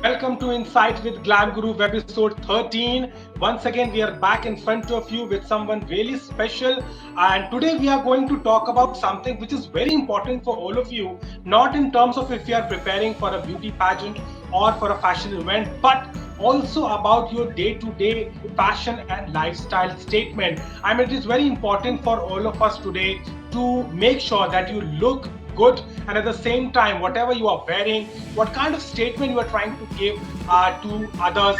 Welcome to Insight with Glam Guru episode 13. Once again, we are back in front of you with someone really special. And today we are going to talk about something which is very important for all of you, not in terms of if you are preparing for a beauty pageant or for a fashion event, but also about your day-to-day fashion and lifestyle statement. I mean, it is very important for all of us today to make sure that you look good, and at the same time whatever you are wearing, what kind of statement you are trying to give to others,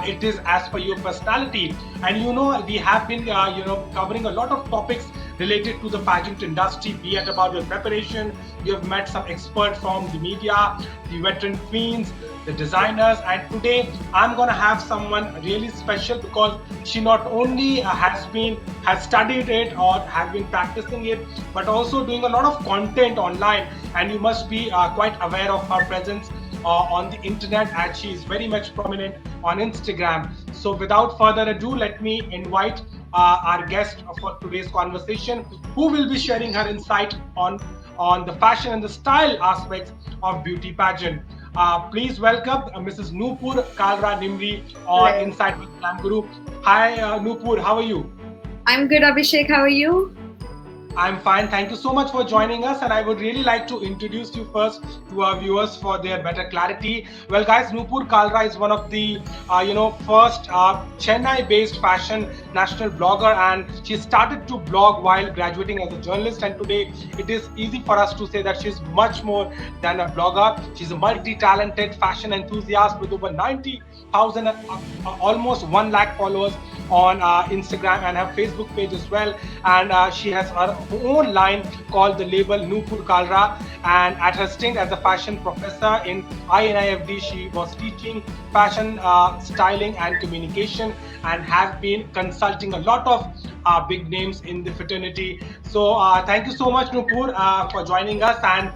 it is as per your personality. And we have been covering a lot of topics related to the pageant industry, be it about your preparation. You have met some experts from the media, the veteran queens, the designers, and today I'm going to have someone really special because she not only has studied it or has been practicing it, but also doing a lot of content online. And you must be quite aware of her presence on the internet, and she is very much prominent on Instagram. So without further ado, let me invite our guest for today's conversation, who will be sharing her insight on the fashion and the style aspects of beauty pageant. Please welcome Mrs. Noopur Kalra Nimri on Hello. Insight with Glam Guru. Hi, Noopur, how are you? I'm good, Abhishek. How are you? I'm fine. Thank you so much for joining us. And I would really like to introduce you first to our viewers for their better clarity. Well, guys, Noopur Kalra is one of the, first Chennai-based fashion national blogger. And she started to blog while graduating as a journalist. And today it is easy for us to say that she's much more than a blogger. She's a multi-talented fashion enthusiast with over 90,000, almost 1 lakh followers on Instagram and her Facebook page as well. And she has her own line called the label Noopur Kalra. And at her stint as a fashion professor in INIFD, she was teaching fashion, styling, and communication, and have been consulting a lot of big names in the fraternity. So thank you so much, Noopur, for joining us. And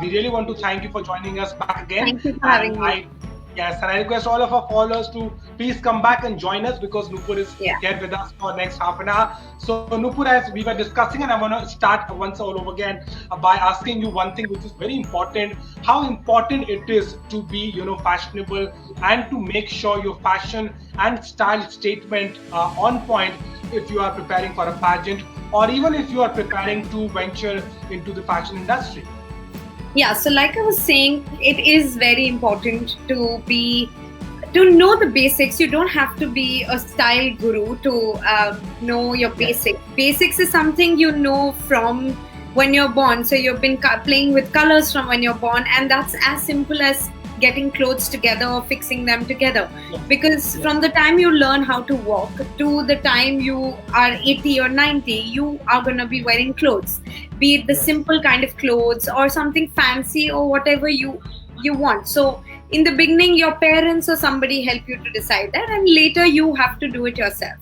we really want to thank you for joining us back again. Thank you for And having me. Yes, and I request all of our followers to please come back and join us because Nupur is Yeah. here with us for next half an hour. So Nupur, as we were discussing, and I want to start once all over again by asking you one thing which is very important: how important it is to be, fashionable and to make sure your fashion and style statement are on point if you are preparing for a pageant or even if you are preparing to venture into the fashion industry. Yeah, so like I was saying, it is very important to know the basics. You don't have to be a style guru to know your Yes. basics. Basics is something you know from when you're born. So you've been playing with colors from when you're born, and that's as simple as getting clothes together or fixing them together. Yes. Because Yes. from the time you learn how to walk to the time you are 80 or 90, you are going to be wearing clothes, be it the Yes. simple kind of clothes or something fancy or whatever you want. So in the beginning, your parents or somebody help you to decide that, and later you have to do it yourself.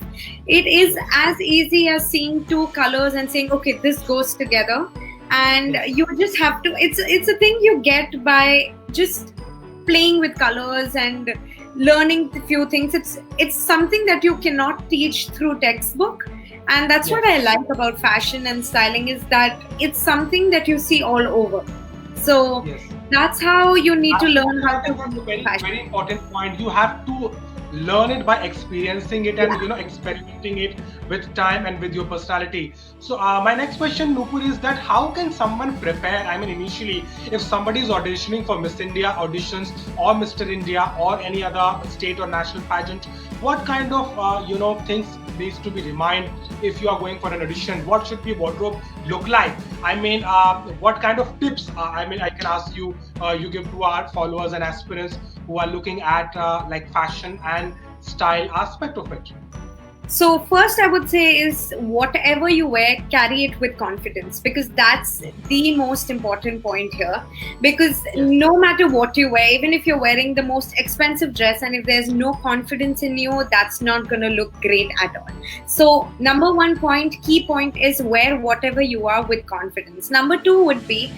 It is as easy as seeing two colors and saying, okay, this goes together, and Yes. you just have to. It's a thing you get by just playing with colors and learning a few things. It's something that you cannot teach through textbook, and that's what I Yes. like about fashion and styling, is that it's something that you see all over. So Yes. that's how you need to learn how I to think that's a do very, fashion. very important point. You have to learn it by experiencing it and Yeah. experimenting it with time and with your personality. So my next question, Nupur, is that how can someone prepare? I mean, initially, if somebody is auditioning for Miss India auditions or Mr. India or any other state or national pageant, what kind of things needs to be reminded if you are going for an audition? What should be wardrobe look like? I mean, what kind of tips? I mean, I can ask you. You give to our followers and aspirants who are looking at like fashion and style aspect of it. So first I would say is whatever you wear, carry it with confidence, because that's the most important point here. Because Yes. no matter what you wear, even if you're wearing the most expensive dress and if there's no confidence in you, that's not going to look great at all. So number one point, key point, is wear whatever you are with confidence. Number two would be,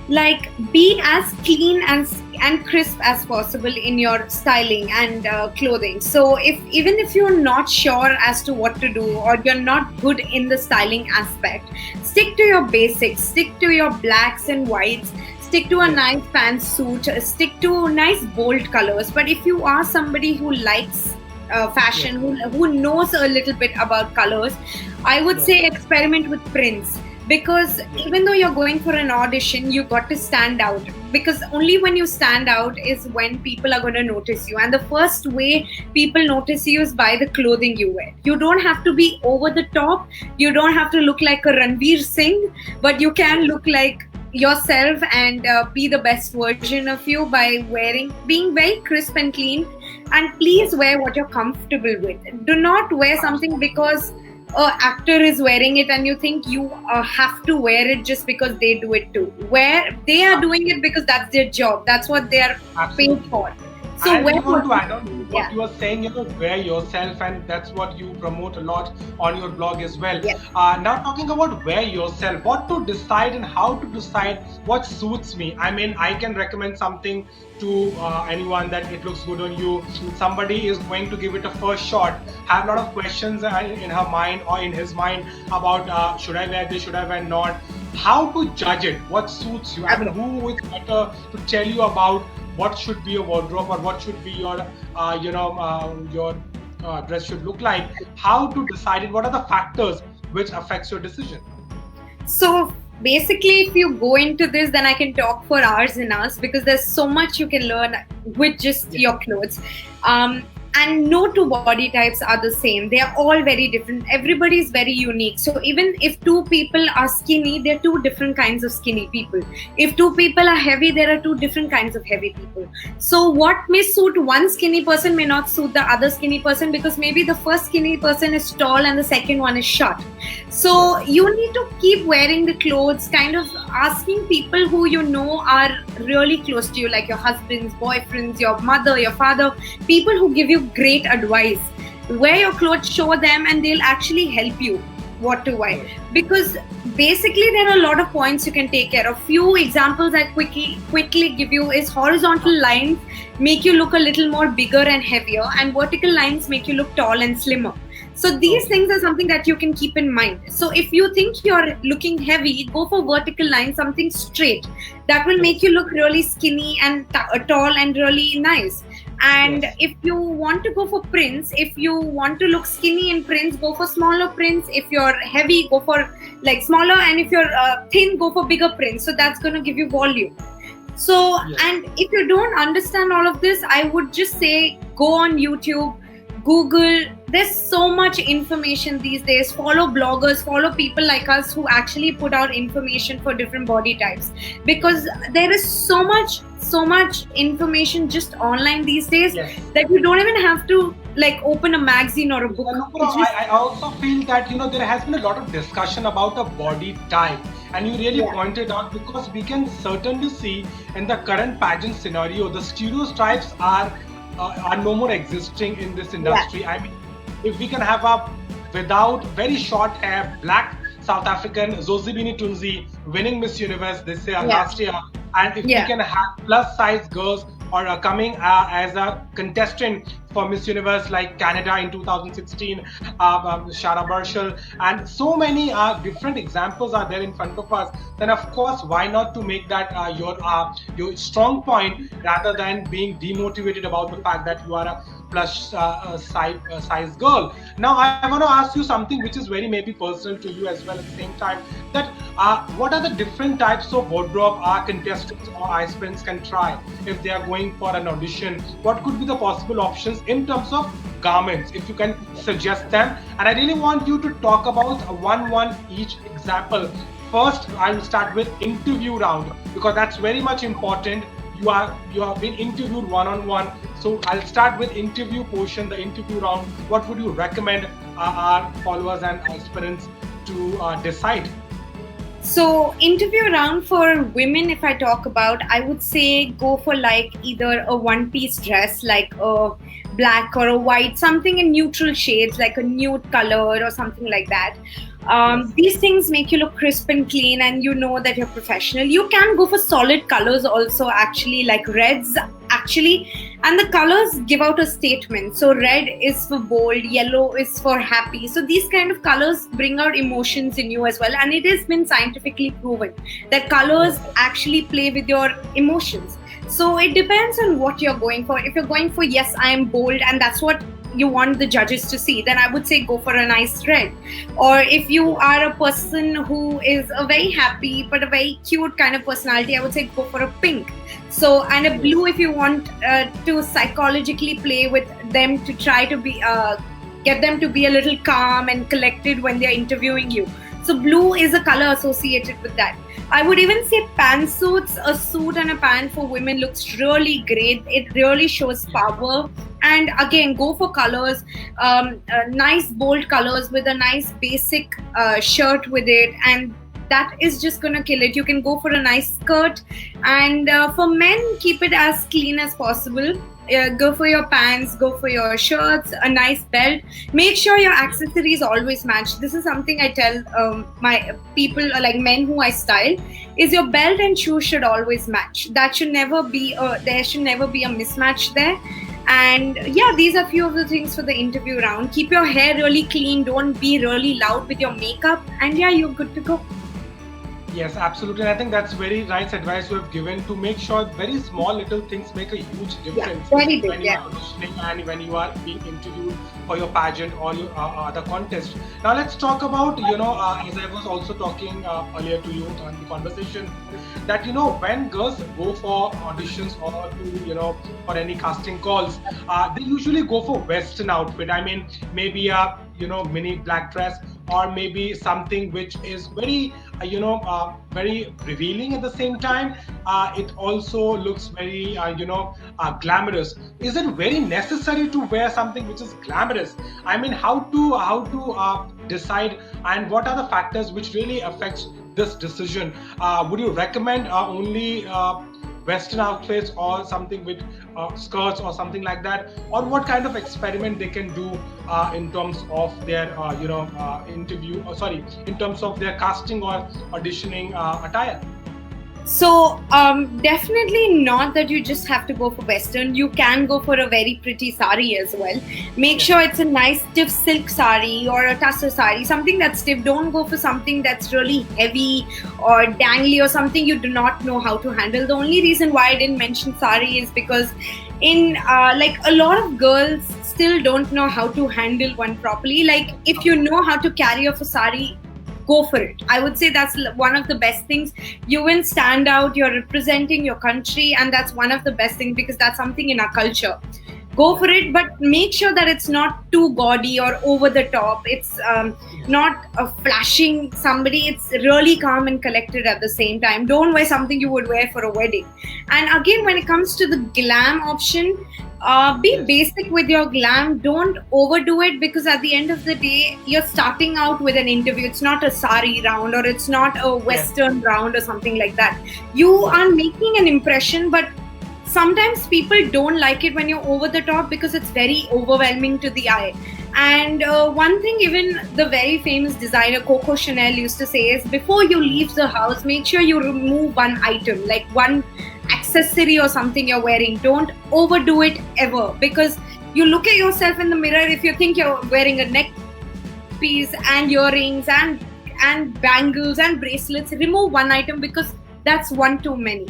like, be as clean and crisp as possible in your styling and clothing. So if even if you're not sure as to what to do or you're not good in the styling aspect, stick to your basics, stick to your blacks and whites, stick to a nice pantsuit, stick to nice bold colors. But if you are somebody who likes fashion, who knows a little bit about colors, I would say experiment with prints. Because even though you're going for an audition, you got to stand out, because only when you stand out is when people are going to notice you. And the first way people notice you is by the clothing you wear. You don't have to be over the top, you don't have to look like a Ranveer Singh, but you can look like yourself and be the best version of you by being very crisp and clean. And please wear what you're comfortable with. Do not wear something because an actor is wearing it and you think you have to wear it just because they do it too. Where they are doing it because that's their job, that's what they are paid for. So I where want to add on to what you are saying, wear yourself, and that's what you promote a lot on your blog as well. Now talking about wear yourself, what to decide and how to decide what suits me. I mean, I can recommend something to anyone that it looks good on you. Somebody is going to give it a first shot, have a lot of questions in her mind or in his mind about should I wear this, should I wear not. How to judge it, what suits you? I mean, who is better to tell you about what should be your wardrobe or what should be your dress should look like? How to decide it? What are the factors which affects your decision? So basically, if you go into this, then I can talk for hours and hours, because there's so much you can learn with just your clothes. And no two body types are the same. They are all very different. Everybody is very unique. So even if two people are skinny, there are two different kinds of skinny people. If two people are heavy, there are two different kinds of heavy people. So what may suit one skinny person may not suit the other skinny person, because maybe the first skinny person is tall and the second one is short. So you need to keep wearing the clothes, kind of asking people who you know are really close to you, like your husbands, boyfriends, your mother, your father, people who give you great advice. Wear your clothes, show them, and they'll actually help you what to wear. Because basically there are a lot of points you can take care of. Few examples I quickly give you is horizontal lines make you look a little more bigger and heavier, and vertical lines make you look tall and slimmer. So these things are something that you can keep in mind. So if you think you're looking heavy, go for vertical lines, something straight. That will make you look really skinny and tall and really nice. And if you want to go for prints, if you want to look skinny in prints, go for smaller prints. If you're heavy, go for like smaller, and if you're thin, go for bigger prints. So that's going to give you volume. So, and if you don't understand all of this, I would just say go on YouTube, Google. There's so much information these days. Follow bloggers, follow people like us who actually put out information for different body types, because there is so much information just online these days that you don't even have to like open a magazine or a book. I also feel that there has been a lot of discussion about a body type, and you really pointed out, because we can certainly see in the current pageant scenario, the stereotypes are no more existing in this industry. I mean, if we can have a without very short hair black South African Zozibini Tunzi winning Miss Universe this year, last year, and if we can have plus size girls or coming as a contestant for Miss Universe like Canada in 2016, Shara Burchell, and so many different examples are there in front of us, then of course why not to make that your strong point, rather than being demotivated about the fact that you are a plus size girl. Now I want to ask you something which is very maybe personal to you as well at the same time, that what are the different types of wardrobe our contestants or aspirants can try if they are going for an audition? What could be the possible options in terms of garments, if you can suggest them? And I really want you to talk about one each example. First, I will start with interview round, because that's very much important. You have been interviewed one-on-one. So I'll start with interview portion, the interview round. What would you recommend our followers and aspirants to decide? So interview round for women, if I talk about, I would say go for like either a one-piece dress, like a black or a white, something in neutral shades, like a nude color or something like that. These things make you look crisp and clean, and you know that you're professional. You can go for solid colors also, actually, like reds actually, and the colors give out a statement. So red is for bold, yellow is for happy. So these kind of colors bring out emotions in you as well, and it has been scientifically proven that colors actually play with your emotions. So it depends on what you're going for. If you're going for, yes, I am bold, and that's what you want the judges to see, then I would say go for a nice red. Or if you are a person who is a very happy but a very cute kind of personality, I would say go for a pink. So, and a blue if you want to psychologically play with them to try to be get them to be a little calm and collected when they're interviewing you. So blue is a color associated with that. I would even say pantsuits, a suit and a pant for women looks really great. It really shows power. And again, go for colors, nice bold colors with a nice basic shirt with it, and that is just gonna kill it. You can go for a nice skirt, and for men, keep it as clean as possible. Go for your pants, go for your shirts, a nice belt. Make sure your accessories always match. This is something I tell my people, like men who I style, is your belt and shoes should always match. That should never be there should never be a mismatch there. And yeah, these are few of the things for the interview round. Keep your hair really clean. Don't be really loud with your makeup, and yeah, you're good to go. Yes, absolutely. And I think that's very nice advice you have given to make sure very small little things make a huge difference very big, when you are auditioning and when you are being interviewed for your pageant or your other contest. Now let's talk about, as I was also talking earlier to you on the conversation, that, when girls go for auditions or to, for any casting calls, they usually go for Western outfit. I mean, maybe a, mini black dress, or maybe something which is very very revealing at the same time. It also looks very glamorous. Is it very necessary to wear something which is glamorous? I mean, how to decide, and what are the factors which really affects this decision? Would you recommend only Western outfits or something with skirts or something like that, or what kind of experiment they can do in terms of their interview, in terms of their casting or auditioning attire? So definitely not that you just have to go for Western. You can go for a very pretty sari as well. Make sure it's a nice stiff silk sari or a tussar sari, something that's stiff. Don't go for something that's really heavy or dangly or something you do not know how to handle. The only reason why I didn't mention sari is because in like a lot of girls still don't know how to handle one properly. Like if you know how to carry off a sari, go for it. I would say that's one of the best things. You will stand out, you're representing your country, and that's one of the best things because that's something in our culture. Go for it, but make sure that it's not too gaudy or over the top. It's not a flashing somebody. It's really calm and collected at the same time. Don't wear something you would wear for a wedding. And again, when it comes to the glam option, be basic with your glam. Don't overdo it, because at the end of the day, you're starting out with an interview. It's not a sari round or it's not a Western round or something like that. You are making an impression, but sometimes people don't like it when you're over the top because it's very overwhelming to the eye. And one thing even the very famous designer Coco Chanel used to say is, before you leave the house, make sure you remove one item, like one accessory or something you're wearing. Don't overdo it ever, because you look at yourself in the mirror. If you think you're wearing a neck piece and earrings and bangles and bracelets, remove one item, because that's one too many.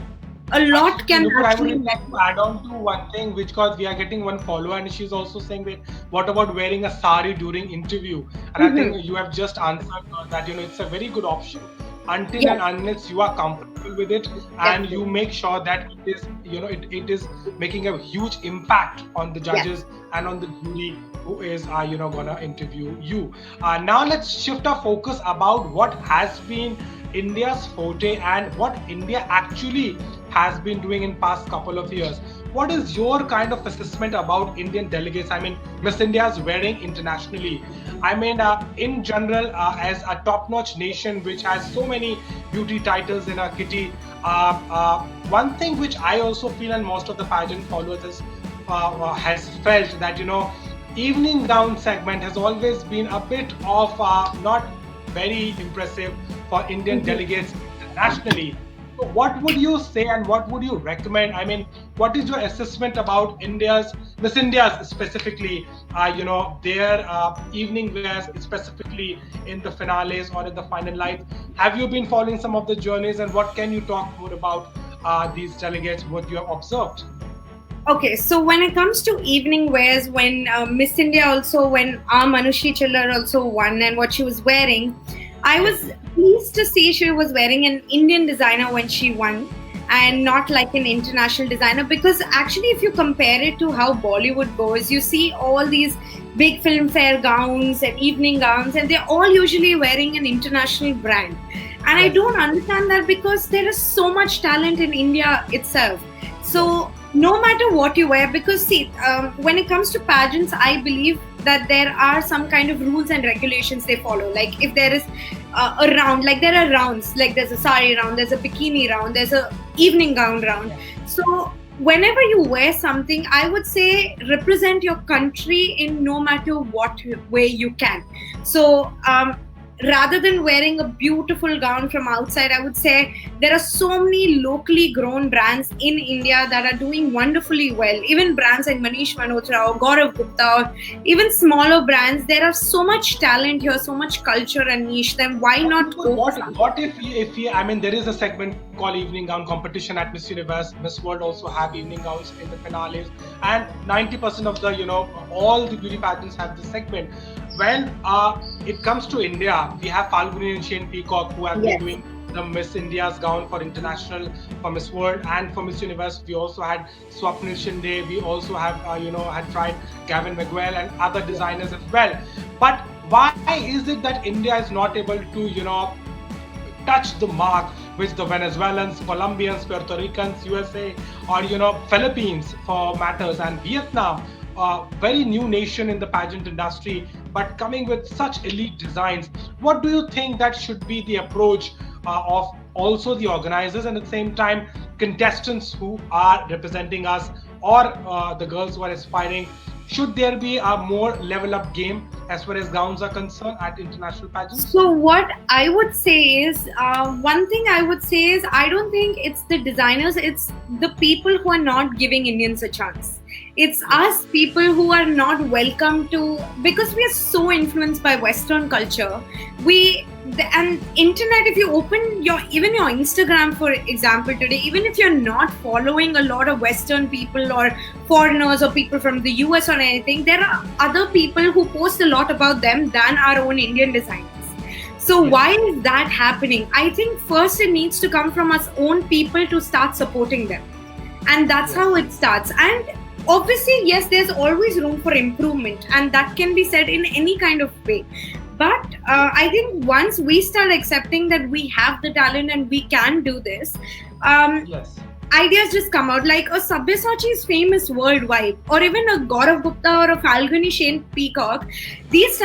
A lot can I would like to add on to one thing, which, because we are getting one follower and she's also saying that what about wearing a sari during interview? And I think you have just answered that it's a very good option until and unless you are comfortable with it and you make sure that it is it is making a huge impact on the judges and on the jury who is gonna interview you. Now let's shift our focus about what has been India's forte and what India actually has been doing in past couple of years. What is your kind of assessment about Indian delegates? I mean, Miss India's wearing internationally. I mean, in general, as a top-notch nation which has so many beauty titles in our kitty, one thing which I also feel, and most of the pageant followers has felt, that evening gown segment has always been a bit of not very impressive for Indian delegates internationally. So what would you say and what would you recommend? I mean, what is your assessment about Miss India's specifically, their evening wears, specifically in the finales or in the final lights? Have you been following some of the journeys, and what can you talk more about these delegates, what you have observed? Okay, so when it comes to evening wears, when Miss India also, when Manushi Chillar also won and what she was wearing, I was pleased to see she was wearing an Indian designer when she won and not like an international designer, because actually if you compare it to how Bollywood goes, you see all these big filmfare gowns and evening gowns and they're all usually wearing an international brand. And I don't understand that, because there is so much talent in India itself. So no matter what you wear, because see, when it comes to pageants, I believe that there are some kind of rules and regulations they follow. Like if there is a round, like there are rounds, like there's a sari round, there's a bikini round, there's a evening gown round. So whenever you wear something, I would say represent your country in no matter what way you can. So rather than wearing a beautiful gown from outside, I would say there are so many locally grown brands in India that are doing wonderfully well. Even brands like Manish Malhotra or Gaurav Gupta, or even smaller brands, there are so much talent here, so much culture and niche. Then why not go? What if I mean, there is a segment called evening gown competition at Miss Universe. Miss World also have evening gowns in the finales, and 90% of the all the beauty pageants have this segment. When it comes to India, we have Falguni and Shane Peacock, who have been doing the Miss India's gown for international, for Miss World, and for Miss Universe. We also had Swapnil Shinde. We also have had tried Gavin Miguel and other designers as well. But why is it that India is not able to touch the mark which the Venezuelans, Colombians, Puerto Ricans, USA, or Philippines for matters, and Vietnam, very new nation in the pageant industry, but coming with such elite designs? What do you think that should be the approach of also the organizers, and at the same time contestants who are representing us, or the girls who are aspiring? Should there be a more level up game as far as gowns are concerned at international pageants? So what I would say is, one thing I would say is, I don't think it's the designers, it's the people who are not giving Indians a chance. It's us people who are not welcome to, because we are so influenced by Western culture. And internet, if you open even your Instagram, for example, today, even if you're not following a lot of Western people or foreigners or people from the US or anything, there are other people who post a lot about them than our own Indian designers. So why is that happening? I think first it needs to come from us own people to start supporting them. And that's how it starts. And obviously, yes, there's always room for improvement, and that can be said in any kind of way. But I think once we start accepting that we have the talent and we can do this, ideas just come out. Like a Sabyasachi is famous worldwide, or even a Gaurav Gupta or a Falguni Shane Peacock. These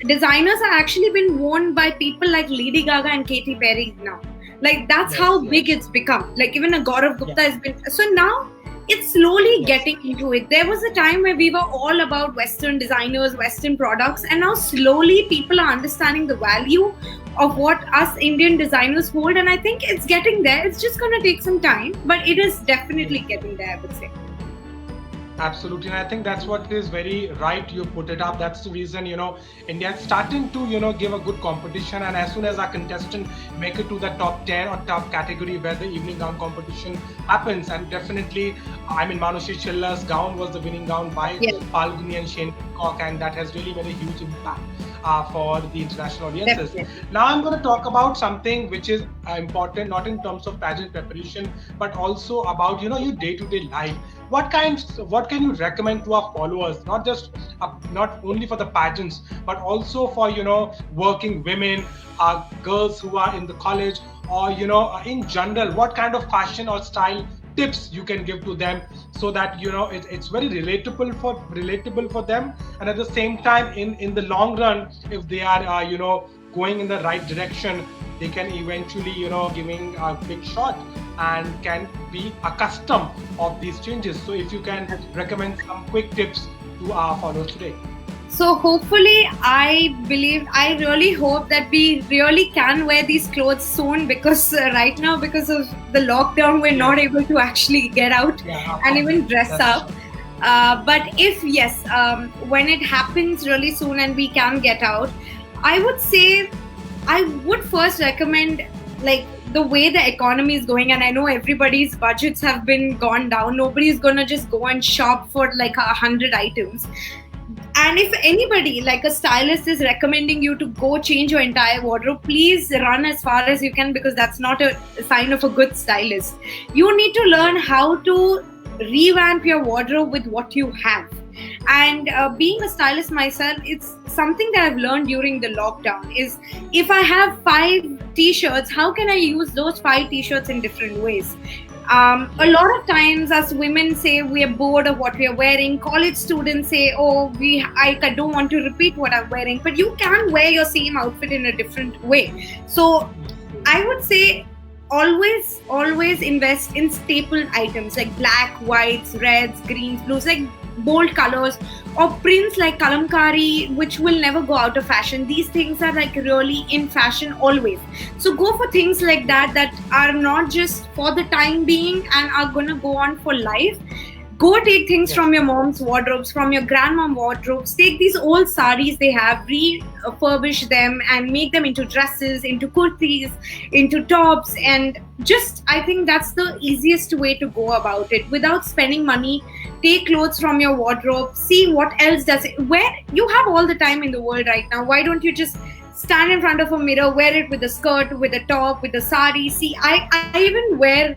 designers are actually been worn by people like Lady Gaga and Katy Perry now. Like that's how big it's become. Like even a Gaurav Gupta has been. So now it's slowly getting into it. There was a time where we were all about Western designers, Western products, and now slowly people are understanding the value of what us Indian designers hold, and I think it's getting there. It's just going to take some time, but it is definitely getting there, I would say. Absolutely, and I think that's what is very right. You put it up. That's the reason India is starting to give a good competition, and as soon as our contestant make it to the top 10 or top category where the evening gown competition happens, and definitely, I mean, Manushi Chillar's gown was the winning gown by Falguni and Shane Peacock, and that has really made a huge impact for the international audiences. Now I'm going to talk about something which is important, not in terms of pageant preparation, but also about your day-to-day life. What can you recommend to our followers, not only for the pageants, but also for working women, girls who are in the college, or in general, what kind of fashion or style tips you can give to them, so that it's very relatable for them, and at the same time, in the long run, if they are going in the right direction, they can eventually giving a big shot and can be accustomed of these changes. So if you can recommend some quick tips to our followers today. So hopefully, I really hope that we really can wear these clothes soon, because right now, because of the lockdown, we're not able to actually get out and even dress up. But if yes, when it happens really soon and we can get out, I would say I would first recommend, like, the way the economy is going, and I know everybody's budgets have been gone down. Nobody's gonna just go and shop for like 100 items. And if anybody, like a stylist, is recommending you to go change your entire wardrobe, please run as far as you can, because that's not a sign of a good stylist. You need to learn how to revamp your wardrobe with what you have. And being a stylist myself, it's something that I've learned during the lockdown is, if I have 5 t-shirts, how can I use those 5 t-shirts in different ways? A lot of times as women say we are bored of what we are wearing. College students say, oh, I don't want to repeat what I'm wearing. But you can wear your same outfit in a different way. So I would say always invest in staple items like black, whites, reds, greens, blues, like bold colors, or prints like kalamkari, which will never go out of fashion. These things are like really in fashion always. So go for things like that are not just for the time being and are gonna go on for life. Go take things from your mom's wardrobes, from your grandmom's wardrobes. Take these old saris they have, refurbish them and make them into dresses, into kurtis, into tops. And just, I think that's the easiest way to go about it without spending money. Take clothes from your wardrobe, see what else does it. Where you have all the time in the world right now, why don't you just stand in front of a mirror, wear it with a skirt, with a top, with a sari? See, I even wear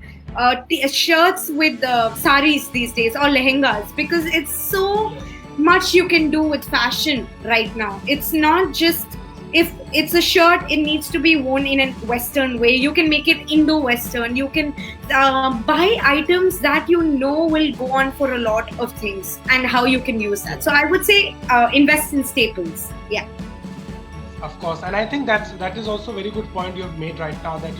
shirts with saris these days, or lehengas, because it's so much you can do with fashion right now. It's not just, if it's a shirt, it needs to be worn in a Western way. You can make it Indo-Western. You can buy items that you know will go on for a lot of things, and how you can use that. So I would say invest in staples. Yeah. Of course, and I think that is also a very good point you have made right now, that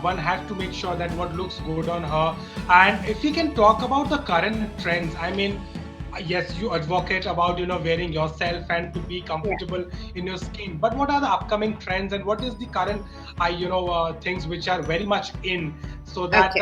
one has to make sure that what looks good on her. And if we can talk about the current trends, I mean, yes, you advocate about wearing yourself and to be comfortable in your skin, but what are the upcoming trends, and what is the current things which are very much in, so that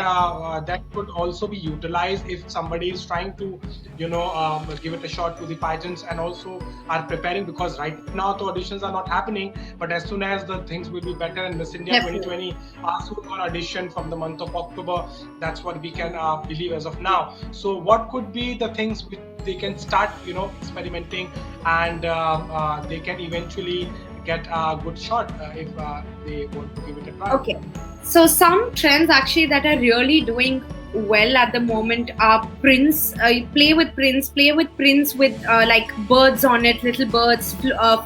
that could also be utilized if somebody is trying to give it a shot to the pageants, and also are preparing, because right now the auditions are not happening, but as soon as the things will be better, and Miss India 2020 are soon on audition from the month of October, that's what we can believe as of now. So what could be the things which they can start experimenting, and they can eventually get a good shot if they want to give it a try? Okay, so some trends actually that are really doing well at the moment are prints. Play with prints with like birds on it, little birds,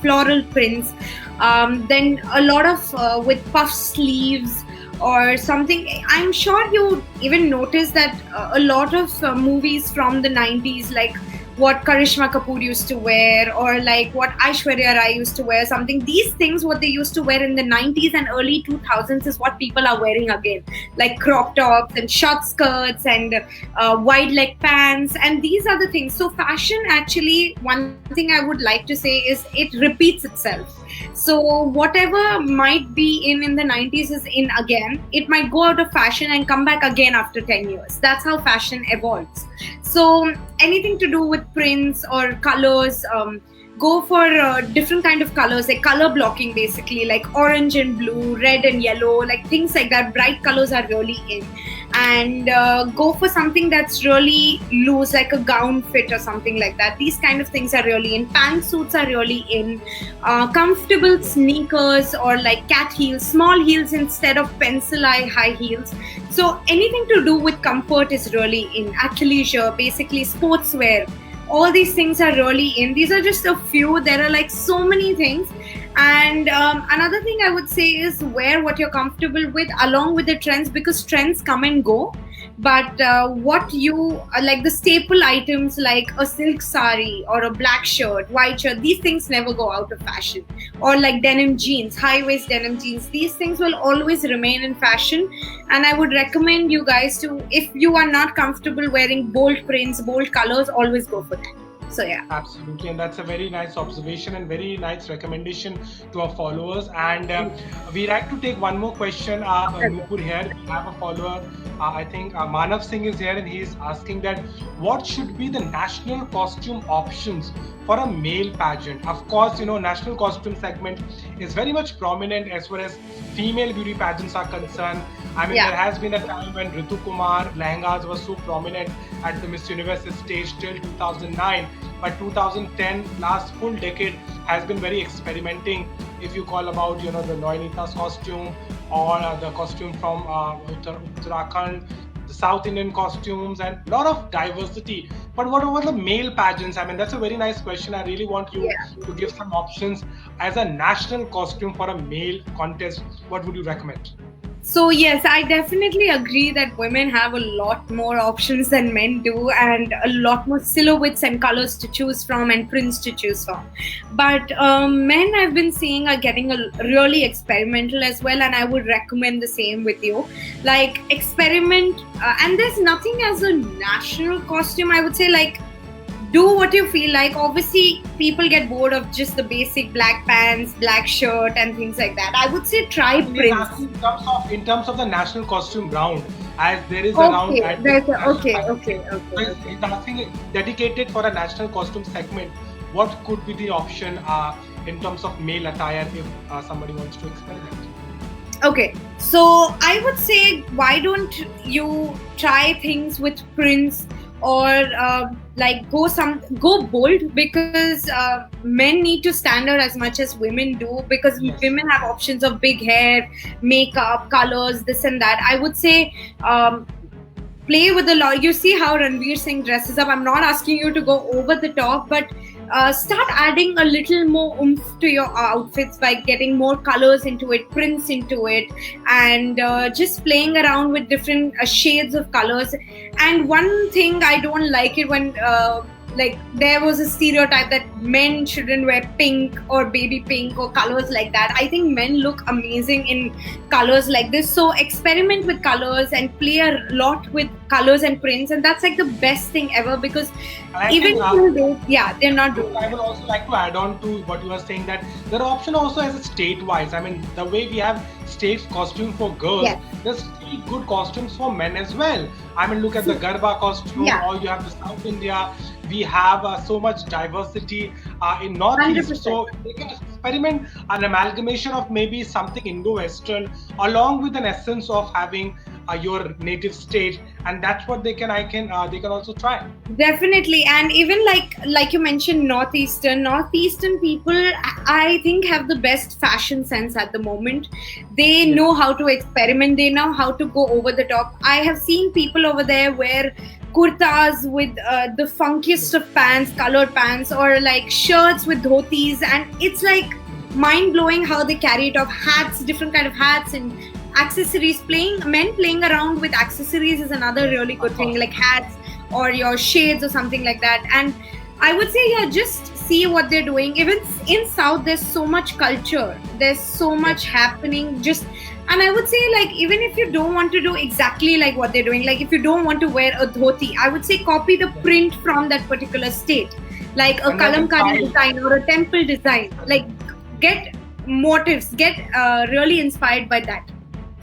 floral prints. Then a lot of with puff sleeves or something. I'm sure you even noticed that a lot of movies from the 90s, like what Karishma Kapoor used to wear, or like what Aishwarya Rai used to wear, something. These things, what they used to wear in the 90s and early 2000s, is what people are wearing again, like crop tops and short skirts and wide leg pants, and these are the things. So fashion, actually, one thing I would like to say is it repeats itself. So whatever might be in the 90s is in again. It might go out of fashion and come back again after 10 years. That's how fashion evolves. So anything to do with prints or colors, go for different kind of colors, like color blocking, basically, like orange and blue, red and yellow, like things like that. Bright colors are really in. And go for something that's really loose, like a gown fit or something like that. These kind of things are really in. Pantsuits are really in. Comfortable sneakers, or like cat heels, small heels instead of pencil eye high heels. So anything to do with comfort is really in. Athleisure, basically sportswear. All these things are really in. These are just a few. There are like so many things. And another thing I would say is wear what you're comfortable with along with the trends, because trends come and go. But what you like, the staple items like a silk sari or a black shirt, white shirt, these things never go out of fashion. Or like denim jeans, high waist denim jeans, these things will always remain in fashion. And I would recommend you guys to, if you are not comfortable wearing bold prints, bold colors, always go for that. So yeah. Absolutely, and that's a very nice observation and very nice recommendation to our followers. And we like to take one more question, Nupur here. We have a follower, I think Manav Singh is here, and he's asking that what should be the national costume options for a male pageant? Of course, national costume segment is very much prominent as far as female beauty pageants are concerned. I mean, there has been a time when Ritu Kumar lehengas was so prominent at the Miss Universe stage till 2009. But 2010, last full decade, has been very experimenting. If you call about, the Noinita's costume or the costume from Uttarakhand, the South Indian costumes, and a lot of diversity. But what about the male pageants? I mean, that's a very nice question. I really want you to give some options as a national costume for a male contest. What would you recommend? So yes, I definitely agree that women have a lot more options than men do, and a lot more silhouettes and colors to choose from and prints to choose from. But men, I've been seeing, are getting really experimental as well, and I would recommend the same with you. Like experiment, and there's nothing as a national costume. I would say like, do what you feel like. Obviously, people get bored of just the basic black pants, black shirt, and things like that. I would say try prints. In terms of the national costume round, as there is a round. Okay. It's nothing dedicated for a national costume segment. What could be the option in terms of male attire if somebody wants to experiment? Okay, so I would say, why don't you try things with prints? Or like go bold, because men need to stand out as much as women do, because women have options of big hair, makeup, colors, this and that. I would say play with the law. You see how Ranveer Singh dresses up. I'm not asking you to go over the top, but start adding a little more oomph to your outfits by getting more colors into it, prints into it, and just playing around with different shades of colors. And one thing I don't like it when like there was a stereotype that men shouldn't wear pink or baby pink or colors like that. I think men look amazing in colors like this. So experiment with colors and play a lot with colors and prints, and that's like the best thing ever, because even they're not doing. I would also like to add on to what you were saying, that there are options also as a state-wise. I mean, the way we have state costume for girls, there's still good costumes for men as well. I mean, look at the Garba costume, or you have the South India. We have so much diversity in Northeast, 100%. So they can experiment an amalgamation of maybe something Indo-Western along with an essence of having your native state, and that's what they can also try. Definitely. And even like you mentioned, northeastern people, I think, have the best fashion sense at the moment. They know how to experiment, they know how to go over the top. I have seen people over there wear kurtas with the funkiest of pants, colored pants, or like shirts with dhotis, and it's like mind-blowing how they carry it off. Hats, different kind of hats, and accessories. Men playing around with accessories is another really good thing, like hats or your shades or something like that. And I would say, just see what they're doing. Even in South, there's so much culture, there's so much happening. And I would say, like, even if you don't want to do exactly like what they're doing, like if you don't want to wear a dhoti, I would say copy the print from that particular state, like a kalamkari design or a temple design. Like, get motifs, get really inspired by that.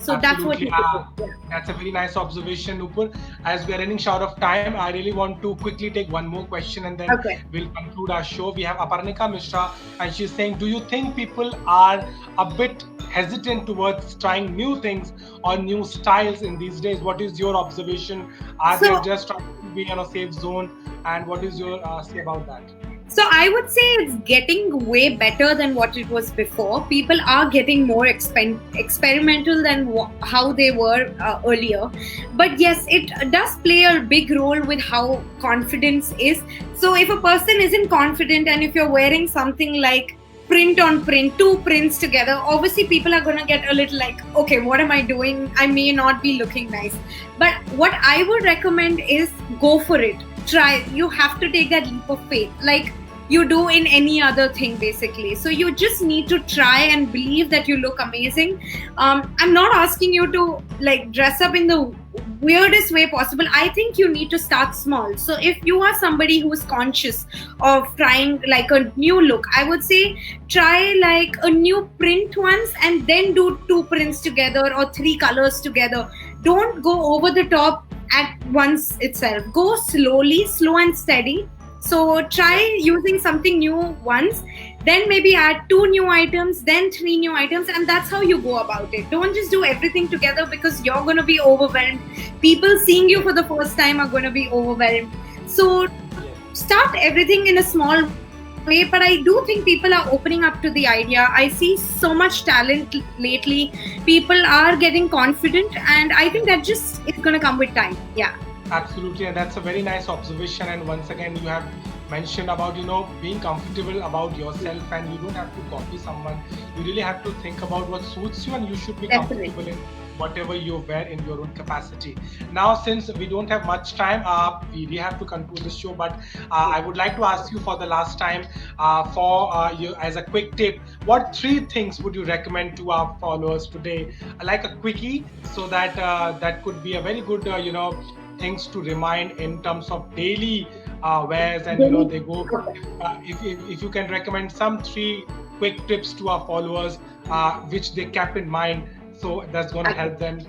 So that's what you do. That's a very nice observation, Nupur. As we are running short of time, I really want to quickly take one more question, and then we'll conclude our show. We have Aparnika Mishra, and she's saying, do you think people are a bit hesitant towards trying new things or new styles in these days? What is your observation? Are they just trying to be in a safe zone? And what is your say about that? So I would say it's getting way better than what it was before. People are getting more experimental than how they were earlier. But yes, it does play a big role with how confidence is. So if a person isn't confident, and if you're wearing something like print on print, two prints together, obviously people are going to get a little like, okay, what am I doing? I may not be looking nice. But what I would recommend is go for it. Try. You have to take that leap of faith, like you do in any other thing, basically. So you just need to try and believe that you look amazing. I'm not asking you to like dress up in the weirdest way possible, I think you need to start small. So if you are somebody who is conscious of trying like a new look, I would say try like a new print once and then do 2 prints together or 3 colors together. Don't go over the top at once itself. Go slowly, slow and steady. So try using something new once, then maybe add 2 new items, then 3 new items, and that's how you go about it. Don't just do everything together because you're going to be overwhelmed. People seeing you for the first time are going to be overwhelmed. So start everything in a small way, but I do think people are opening up to the idea. I see so much talent lately. People are getting confident, and I think that just is going to come with time. Yeah. Absolutely, and that's a very nice observation. And once again, you have mentioned about being comfortable about yourself, and you don't have to copy someone. You really have to think about what suits you, and you should be Definitely. comfortable in whatever you wear in your own capacity. Now, since we don't have much time, we really have to conclude the show. But I would like to ask you for the last time, for you as a quick tip, what 3 things would you recommend to our followers today, like a quickie, so that that could be a very good, things to remind in terms of daily wears, and they go. If you can recommend some 3 quick tips to our followers, which they kept in mind, so that's going to help them to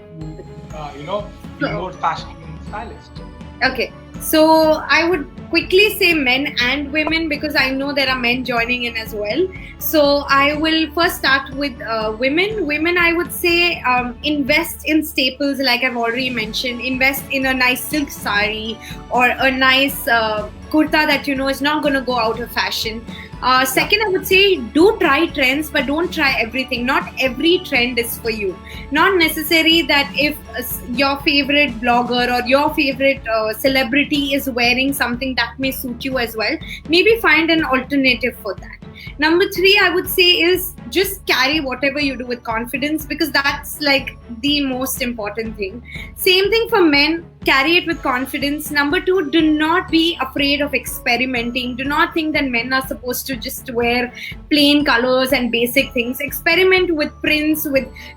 be more fashionable and stylish. Okay, so I would quickly say men and women because I know there are men joining in as well. So I will first start with women. Women, I would say invest in staples like I've already mentioned. Invest in a nice silk sari or a nice kurta that is not going to go out of fashion. Second, I would say do try trends, but don't try everything. Not every trend is for you. Not necessary that if your favorite blogger or your favorite celebrity is wearing something that may suit you as well, maybe find an alternative for that. Number 3, I would say is just carry whatever you do with confidence because that's like the most important thing. Same thing for men, carry it with confidence. Number 2, do not be afraid of experimenting. Do not think that men are supposed to just wear plain colors and basic things. Experiment with prints,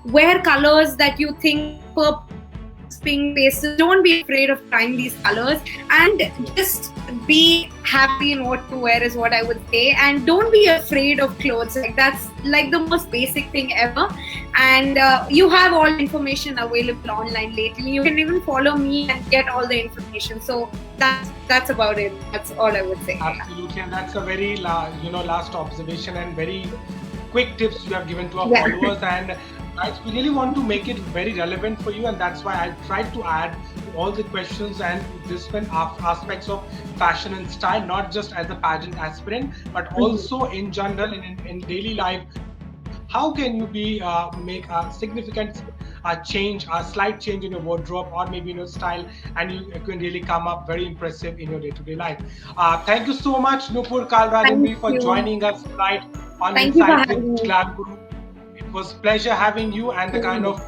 wear colors that you think purple, pink, pastel. Don't be afraid of trying these colors and just be happy in what to wear is what I would say. And don't be afraid of clothes. Like that's like the most basic thing ever. And you have all information available online lately. You can even follow me and get all the information. So that's about it. That's all I would say. Absolutely, and that's a very last observation and very quick tips you have given to our followers. And guys, we really want to make it very relevant for you, and that's why I tried to add all the questions and different aspects of fashion and style, not just as a pageant aspirant, but also in general in daily life. How can you make a significant change, a slight change in your wardrobe or maybe in your style, and you can really come up very impressive in your day-to-day life. Thank you so much, Nupur Kalra for joining us tonight on Insight with Glam Guru. It was pleasure having you and the kind of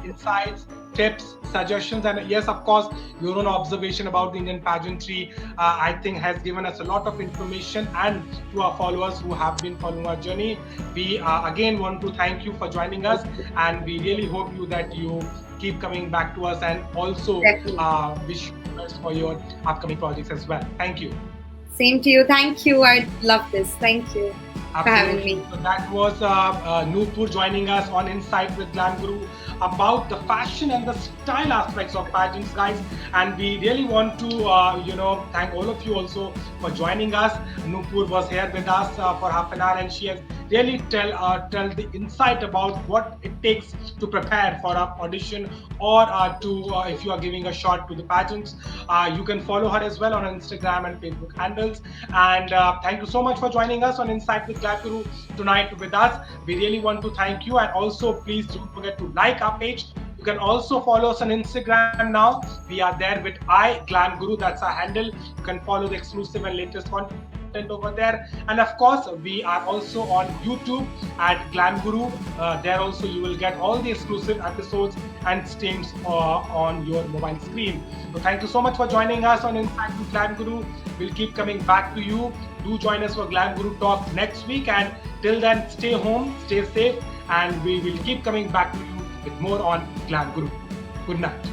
insights, tips, suggestions, and yes, of course, your own observation about the Indian pageantry, I think has given us a lot of information. And to our followers who have been following our journey, we again want to thank you for joining us, and we really hope that you keep coming back to us, and also wish you the best for your upcoming projects as well. Thank you. Same to you. Thank you. I love this. Thank you. Absolutely. So that was Nupur joining us on Insight with Glam Guru about the fashion and the style aspects of pageants, guys. And we really want to, thank all of you also for joining us. Nupur was here with us for half an hour, and she has really tell the insight about what it takes to prepare for an audition or if you are giving a shot to the pageants. You can follow her as well on Instagram and Facebook handles. And thank you so much for joining us on Insight with Glam Guru tonight with us. We really want to thank you, and also please don't forget to like our page. You can also follow us on Instagram now. We are there with Glam Guru. That's our handle. You can follow the exclusive and latest content over there. And of course, we are also on YouTube at Glam Guru. There also you will get all the exclusive episodes and streams on your mobile screen. So thank you so much for joining us on Insight with Glam Guru. We'll keep coming back to you. Do join us for Glam Guru Talk next week. And till then, stay home, stay safe, and we will keep coming back to you with more on Glam Guru. Good night.